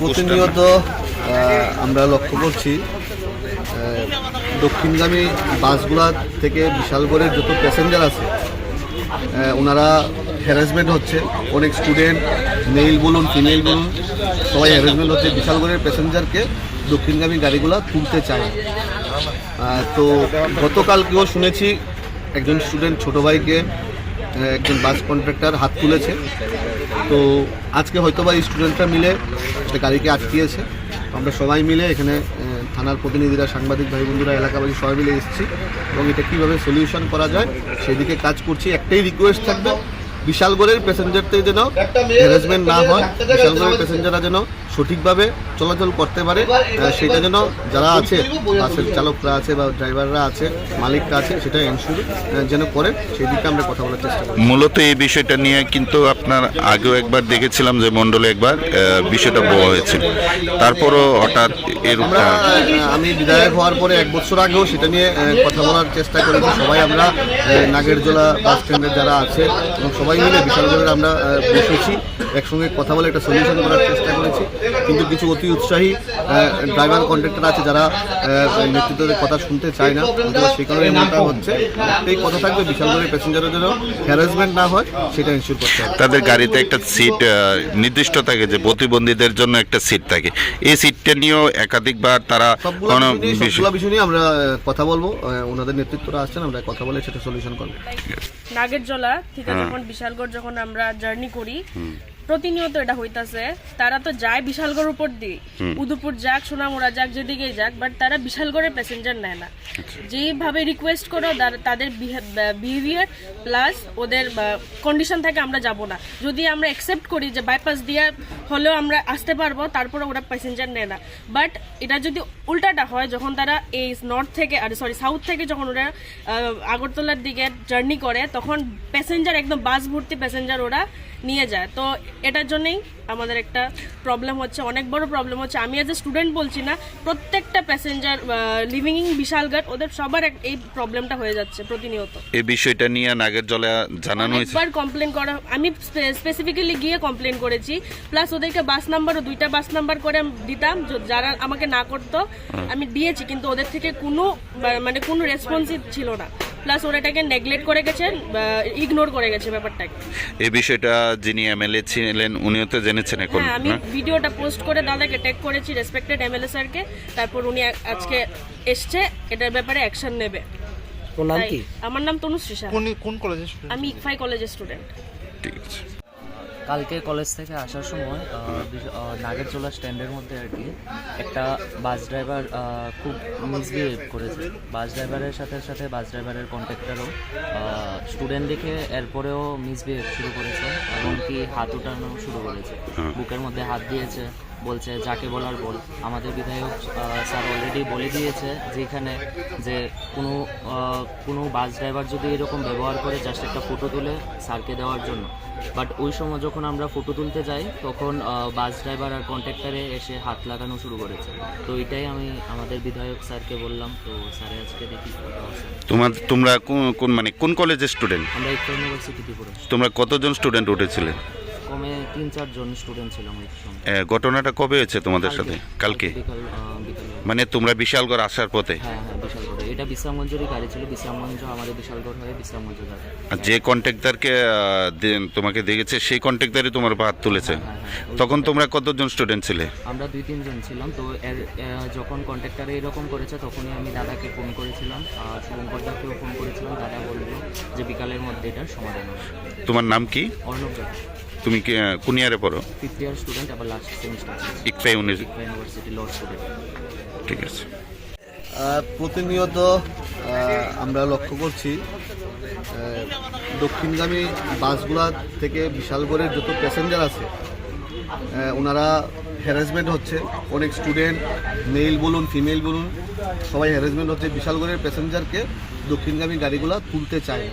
প্রতিনিয়ত আমরা লক্ষ্য করছি দক্ষিণগামী বাসগুলা থেকে বিশালগড়ের যত প্যাসেঞ্জার আছে ওনারা হ্যারাসমেন্ট হচ্ছে। অনেক স্টুডেন্ট মেল বলুন ফিমেল বলুন সবাই হ্যারাসমেন্ট হচ্ছে। বিশালগড়ের প্যাসেঞ্জারকে দক্ষিণগামী গাড়িগুলা তুলতে চায়। তো গতকালকেও শুনেছি একজন স্টুডেন্ট ছোটো ভাইকে একজন বাস কন্ট্রাক্টর হাত তুলেছে। তো আজকে হয়তো বা স্টুডেন্টরা মিলে একটা গাড়িকে আটকিয়েছে। আমরা সবাই মিলে এখানে থানার প্রতিনিধিরা, সাংবাদিক ভাই বন্ধুরা, এলাকাবাসী সবাই মিলে এসেছি এবং এটা কীভাবে সলিউশন করা যায় সেদিকে কাজ করছি। একটাই রিকোয়েস্ট থাকবে, বিশালগড়ের প্যাসেঞ্জারদের যেন হ্যারাসমেন্ট না হয়, বিশালগড়ের প্যাসেঞ্জাররা যেন সঠিকভাবে চলাচল করতে পারে, সেটা যেন যারা আছে বাসের চালকরা আছে বা ড্রাইভাররা আছে, মালিকরা আছে, সেটা এনশিওর যেন করে, সেই দিকে আমরা কথা বলার চেষ্টা করি। মূলত এই বিষয়টা নিয়ে কিন্তু আপনার আগেও একবার দেখেছিলাম যে মণ্ডলে একবার বিষয়টা বলা হয়েছিল, তারপরও হঠাৎ আমি বিধায়ক হওয়ার পরে 1 বছর আগেও সেটা নিয়ে কথা বলার চেষ্টা করেছি। সবাই আমরা নাগেরজোলা বাস স্ট্যান্ডের যারা আছে এবং সবাই মিলে বিশালগড়ের আমরা বসেছি, একসঙ্গে কথা বলে একটা সলিউশন করার চেষ্টা করেছি। কিন্তু কিছু অতি উৎসাহী ড্রাইভার কন্ট্রাক্টর আছে যারা নেতৃত্বের কথা শুনতে চায় না, সেই কারণে এমনটা হচ্ছে। এই কথা থাকবে, বিশালগড়ের প্যাসেঞ্জারের জন্য হ্যারাসমেন্ট না হয় সেটা এনশিওর করতে হবে। তাদের গাড়িতে একটা সিট নির্দিষ্ট থাকে যে প্রতিবন্ধীদের জন্য একটা সিট থাকে, এই সিটটা নিয়েও একাধিকবার তারা সবগুলো বিষয় নিয়ে আমরা কথা বলবো। ওনাদের নেতৃত্বরা আসছেন, আমরা কথা বলে সেটা সলিউশন করবো। নাগেরজোলা থেকে যখন বিশালগড় যখন আমরা জার্নি করি, প্রতিনিয়ত এটা হইতাছে। তারা তো যায় বিশালগড় উপর দিয়ে, উদয়পুর যাক, সোনামুড়া যাক, যেদিকেই যাক, বাট তারা বিশালগড়ের প্যাসেঞ্জার নেয় না। যেভাবে রিকোয়েস্ট করো তাদের বিহেভিয়ার প্লাস ওদের কন্ডিশন থেকে আমরা যাব না। যদি আমরা অ্যাকসেপ্ট করি যে বাইপাস দিয়ে হলেও আমরা আসতে পারবো, তারপরে ওরা প্যাসেঞ্জার নেয় না। বাট এটা যদি উল্টাটা হয়, যখন তারা এই নর্থ থেকে সাউথ থেকে যখন ওরা আগরতলার দিকে জার্নি করে, তখন প্যাসেঞ্জার একদম বাস ভর্তি প্যাসেঞ্জার ওরা নিয়ে যায়। তো এটার জন্যই আমাদের একটা প্রবলেম হচ্ছে, অনেক বড় প্রবলেম হচ্ছে। আমি এজ এ স্টুডেন্ট বলছি না, প্রত্যেকটা প্যাসেঞ্জার লিভিং ইন বিশালগড় ওদের সবার এই প্রবলেমটা হয়ে যাচ্ছে প্রতিনিয়ত। এই বিষয়টা নিয়ে নাগেরজোলা জানানো হয়েছে, একবার কমপ্লেন করা, আমি স্পেসিফিক্যালি গিয়ে কমপ্লেন করেছি। প্লাস ওদেরকে বাস নাম্বারও 2টা বাস নাম্বার করে দিতাম, যারা আমাকে না করতো আমি দিয়েছি, কিন্তু ওদের থেকে কোনো রেসপন্সিভ ছিল না। প্লাস ওরা এটাকে নেগলেক্ট করে গেছেন, ইগনোর করে গেছে ব্যাপারটাকে। এই বিষয়টা যিনি এমএলএ ছিলেন উনিও তো জেনেছেন এখন। আমি ভিডিওটা পোস্ট করে দাদাকে ট্যাগ করেছি, রেসপেক্টেড এমএলএ স্যারকে। তারপর উনি আজকে এসছে, এটার ব্যাপারে অ্যাকশন নেবে। তোর নাম কি? আমার নাম তনুশ্রী সাহা। কোন কলেজের স্টুডেন্ট? আমি ইকফাই কলেজের স্টুডেন্ট। ঠিক আছে। কালকে কলেজ থেকে আসার সময় নাগেরজোলা স্ট্যান্ডের মধ্যে আর কি একটা বাস ড্রাইভার খুব মিসবিহেভ করেছে। বাস ড্রাইভারের সাথে সাথে বাস ড্রাইভারের কন্ট্রাক্টরও স্টুডেন্ট দেখে এরপরেও মিসবিহেভ শুরু করেছে এবং কি হাত উঠানো শুরু করেছে, বুকের মধ্যে হাত দিয়েছে, বলছে যাকে বলার বল। আমাদের বিধায়ক স্যার অলরেডি বলে দিয়েছে যেখানে যে কোনো বাস ড্রাইভার যদি এরকম ব্যবহার করে জাস্ট একটা ফটো তুলে স্যারকে দেওয়ার জন্য। বাট ওই সময় যখন আমরা ফটো তুলতে যাই তখন বাস ড্রাইভার আর কন্ট্রাক্টরে এসে হাত লাগানো শুরু করেছে। তো এটাই আমি আমাদের বিধায়ক স্যারকে বললাম, তো স্যারে আজকে দেখি। তোমরা কোন কলেজের স্টুডেন্ট? আমরা ইকফাই ইউনিভার্সিটি ত্রিপুরা। তোমরা কতজন স্টুডেন্ট উঠেছিলে? কমে 3-4 জন স্টুডেন্ট ছিলাম ওই সময়। ঘটনাটা কবে হয়েছে তোমাদের সাথে? কালকে? বিকাল। মানে তোমরা বিশালগড় আসার পথে? হ্যাঁ, বিশালগড়ে। এটা বিশ্রামগঞ্জেরই গাড়ি ছিল, বিশ্রামগঞ্জ আমাদের বিশালগড় হয়ে বিশ্রামগঞ্জ যাবে। আর যে কন্ট্রাক্টরকে তোমাকে দেখেছে সেই কন্ট্রাক্টরই তোমার হাত তুলেছে? তখন তোমরা কতজন স্টুডেন্ট ছিলে? আমরা 2-3 জন ছিলাম। তো যখন কন্ট্রাক্টরে এরকম করেছে তখনই আমি দাদাকে ফোন করেছিলাম, শুভঙ্করদাকেও ফোন করেছিলাম। দাদা বললো যে বিকালের মধ্যে এটার সমাধান হবে। তোমার নাম কি? অর্ণব। তুমি কি কোন ইয়ারে পড়ো? 5th ইয়ার স্টুডেন্ট, আবার last semester. ICFAI university law student. ঠিক আছে। প্রতিনিয়ত আমরা লক্ষ্য করছি দক্ষিণগামী বাসগুলা থেকে বিশালগড়ের যত প্যাসেঞ্জার আছে ওনারা হ্যারাসমেন্ট হচ্ছে। অনেক স্টুডেন্ট মেল বলুন ফিমেল বলুন সবাই হ্যারাসমেন্ট হচ্ছে। বিশালগড়ের প্যাসেঞ্জারকে দক্ষিণগামী গাড়িগুলা তুলতে চায়।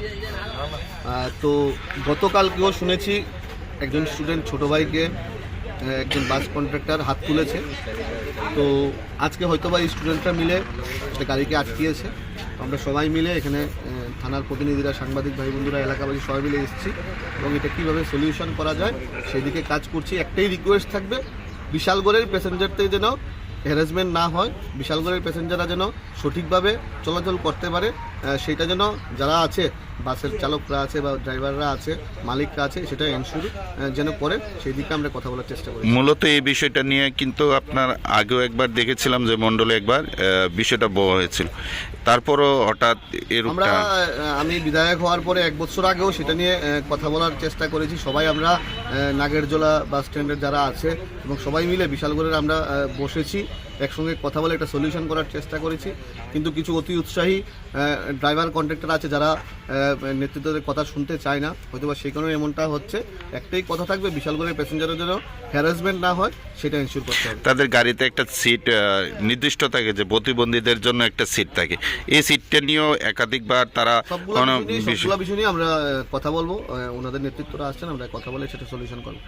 তো গতকালকেও শুনেছি একজন স্টুডেন্ট ছোটো ভাইকে একজন বাস কন্ট্রাক্টর হাত তুলেছে। তো আজকে হয়তো বা স্টুডেন্টরা মিলে একটা গাড়িকে আটকিয়েছে। আমরা সবাই মিলে এখানে থানার প্রতিনিধিরা, সাংবাদিক ভাই বন্ধুরা, এলাকাবাসী সবাই মিলে এসেছি এবং এটা কীভাবে সলিউশন করা যায় সেদিকে কাজ করছি। একটাই রিকোয়েস্ট থাকবে, বিশালগড়ের প্যাসেঞ্জারদের যেন হ্যারাসমেন্ট না হয়, বিশালগড়ের প্যাসেঞ্জাররা যেন সঠিকভাবে চলাচল করতে পারে, সেটা যেন যারা আছে বাসের চালকরা আছে বা ড্রাইভাররা আছে, মালিকরা আছে, সেটা এনশিওর যেন করে, সেই দিকে আমরা কথা বলার চেষ্টা করি। মূলত এই বিষয়টা নিয়ে কিন্তু আপনার আগেও একবার দেখেছিলাম যে মণ্ডলে একবার বিষয়টা বড় হয়েছিল, তারপরও হঠাৎ আমরা এরূপটা আমি বিধায়ক হওয়ার পরে 1 বছর আগেও সেটা নিয়ে কথা বলার চেষ্টা করেছি। সবাই আমরা নাগেরজোলা বাস স্ট্যান্ডের যারা আছে এবং সবাই মিলে বিশালগড়ের আমরা বসেছি, একসঙ্গে কথা বলে একটা সলিউশন করার চেষ্টা করেছি। কিন্তু কিছু অতি উৎসাহী ড্রাইভার কন্ট্রাক্টর আছে যারা নেতৃত্বের কথা শুনতে চায় না, হয়তো বা সেই কারণে এমনটা হচ্ছে। একটাই কথা থাকবে, বিশালগড়ের প্যাসেঞ্জারের যেন হ্যারাসমেন্ট না হয় সেটা এনশিওর করতে হবে। তাদের গাড়িতে একটা সিট নির্দিষ্ট থাকে যে প্রতিবন্ধীদের জন্য একটা সিট থাকে, এই সিটটা নিয়েও একাধিকবার তারা কোনো বিষয় সবগুলো বিষয় নিয়ে আমরা কথা বলবো, ওনাদের নেতৃত্বরা আসছেন, আমরা কথা বলে সেটা সলিউশন করবো।